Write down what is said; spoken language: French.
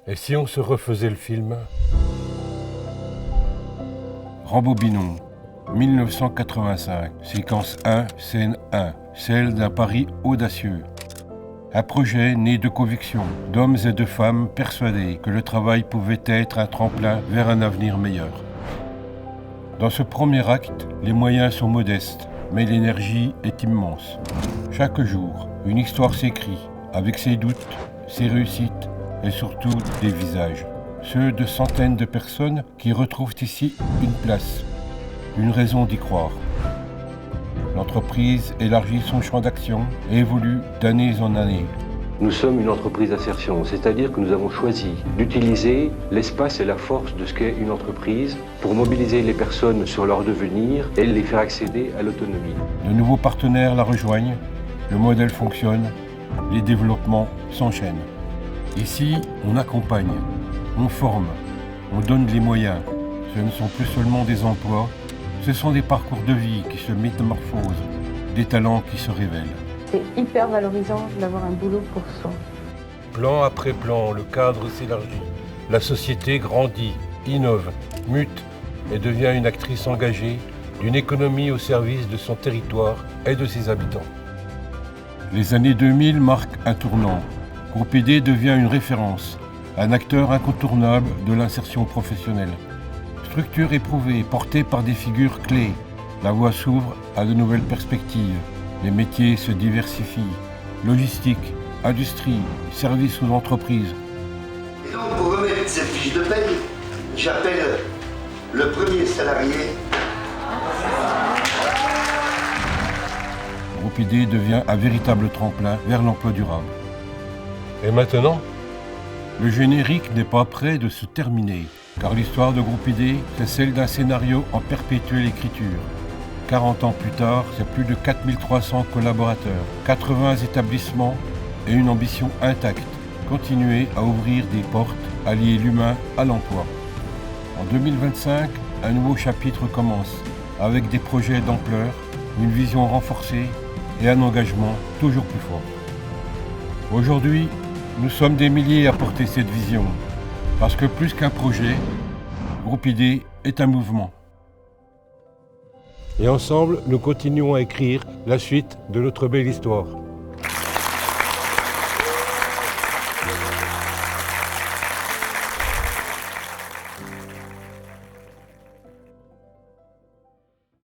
Et si on se refaisait le film? Rambobinons, 1985, séquence 1, scène 1, celle d'un pari audacieux. Un projet né de conviction, d'hommes et de femmes persuadés que le travail pouvait être un tremplin vers un avenir meilleur. Dans ce premier acte, les moyens sont modestes, mais l'énergie est immense. Chaque jour, une histoire s'écrit, avec ses doutes, ses réussites et surtout des visages. Ceux de centaines de personnes qui retrouvent ici une place, une raison d'y croire. L'entreprise élargit son champ d'action et évolue d'année en année. Nous sommes une entreprise d'insertion, c'est-à-dire que nous avons choisi d'utiliser l'espace et la force de ce qu'est une entreprise pour mobiliser les personnes sur leur devenir et les faire accéder à l'autonomie. De nouveaux partenaires la rejoignent, le modèle fonctionne, les développements s'enchaînent. Ici, on accompagne, on forme, on donne les moyens. Ce ne sont plus seulement des emplois, ce sont des parcours de vie qui se métamorphosent, des talents qui se révèlent. C'est hyper valorisant d'avoir un boulot pour soi. Plan après plan, le cadre s'élargit. La société grandit, innove, mute et devient une actrice engagée d'une économie au service de son territoire et de ses habitants. Les années 2000 marquent un tournant. Groupe ID devient une référence, un acteur incontournable de l'insertion professionnelle. Structure éprouvée, portée par des figures clés, la voie s'ouvre à de nouvelles perspectives. Les métiers se diversifient. Logistique, industrie, services ou entreprises. Et donc, pour remettre cette fiche de paye, j'appelle le premier salarié. Groupe ID devient un véritable tremplin vers l'emploi durable. Et maintenant? Le générique n'est pas près de se terminer, car l'histoire de Groupe ID, c'est celle d'un scénario en perpétuelle écriture. 40 ans plus tard, c'est plus de 4300 collaborateurs, 80 établissements et une ambition intacte, continuer à ouvrir des portes, à lier l'humain à l'emploi. En 2025, un nouveau chapitre commence, avec des projets d'ampleur, une vision renforcée et un engagement toujours plus fort. Aujourd'hui, nous sommes des milliers à porter cette vision, parce que plus qu'un projet, Groupe ID est un mouvement. Et ensemble, nous continuons à écrire la suite de notre belle histoire.